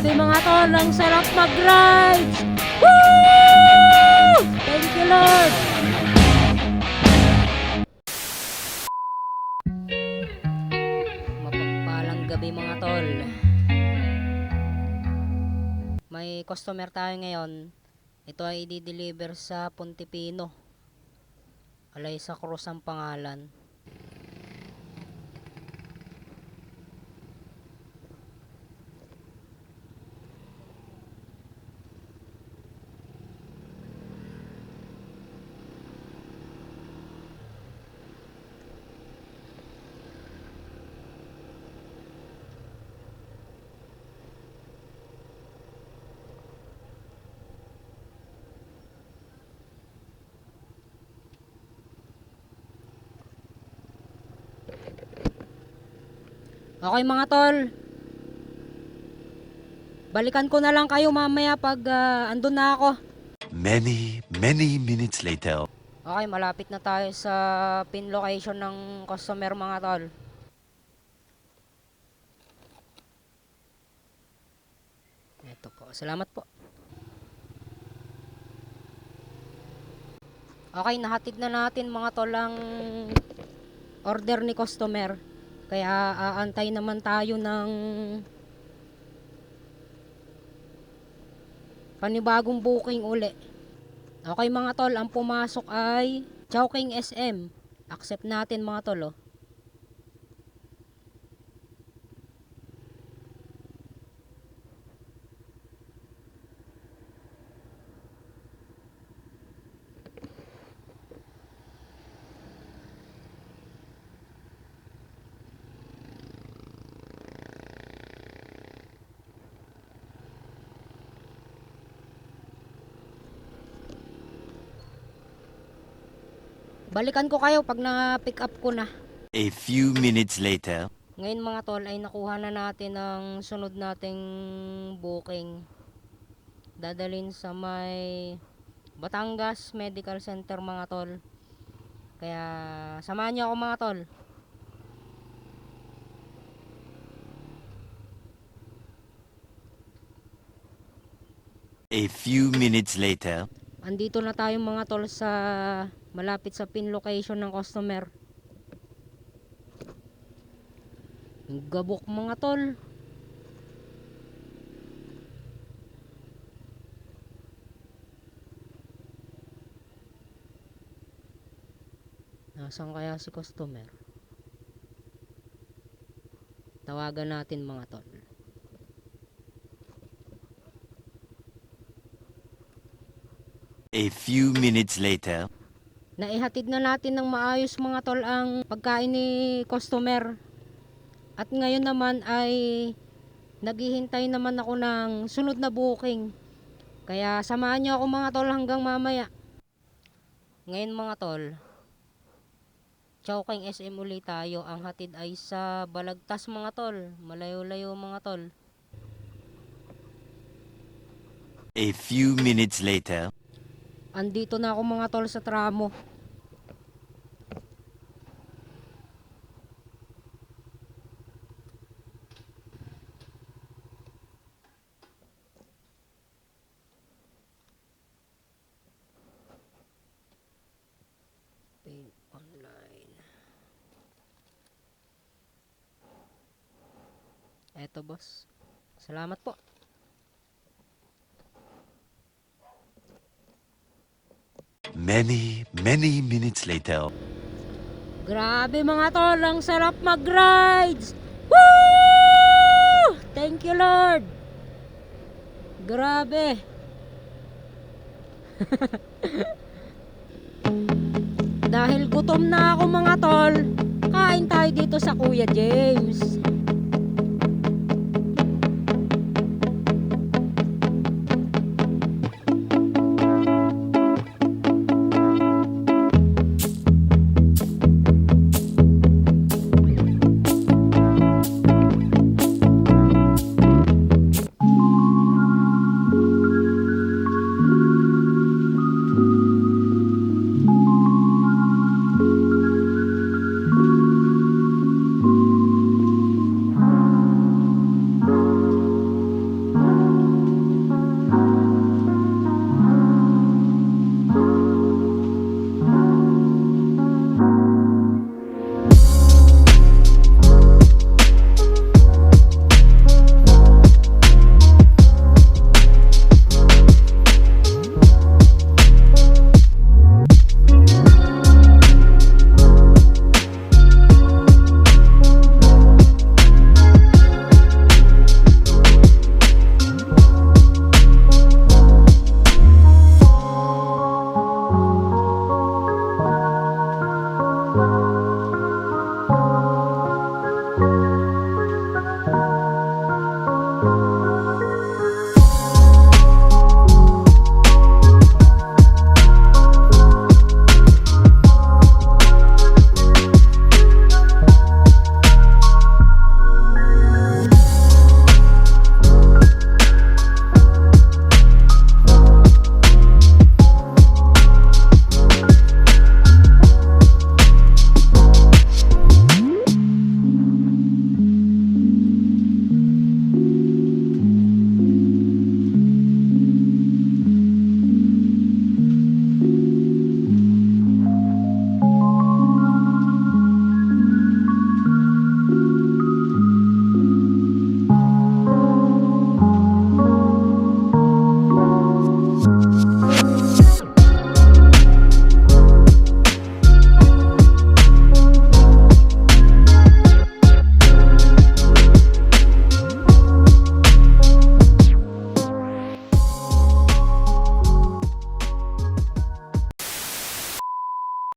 Grabe mga tol, ang sarap mag-rides! Woo! Thank you Lord! Mapagpalang gabi mga tol. May customer tayo ngayon. Ito ay i-deliver sa Pontipino. Alaysa Cruz ang pangalan. Okay mga tol. Balikan ko na lang kayo mamaya pag andun na ako. Many minutes later. Okay, malapit na tayo sa pin location ng customer mga tol. Ito po. Salamat po. Okay, nahatid na natin mga tol ang order ni customer. Kaya aantay naman tayo ng panibagong booking uli. Okay mga tol, ang pumasok ay Chowking SM. Accept natin mga tol oh. Balikan ko kayo pag na-pick up ko na. A few minutes later. Ngayon mga tol ay nakuha na natin ang sunod nating booking. Dadalhin sa may Batangas Medical Center mga tol. Kaya samahan niyo ako mga tol. A few minutes later. Andito na tayo mga tol sa malapit sa pin location ng customer. Gabok mga tol. Nasaan kaya si customer? Tawagan natin mga tol. A few minutes later. Naihatid na natin ng maayos mga tol ang pagkain ni customer. At ngayon naman ay naghihintay naman ako ng sunod na booking. Kaya samahan niyo ako mga tol hanggang mamaya. Ngayon mga tol, Chowking SM ulit tayo. Ang hatid ay sa Balagtas mga tol. Malayo-layo mga tol. A few minutes later. Andito na ako mga tol sa tramo. Pay online. Eto boss. Salamat po. Many minutes later. Grabe mga tol, ang sarap mag-rides! Woo! Thank you Lord! Grabe! Dahil gutom na ako mga tol, kain tayo dito sa Kuya James.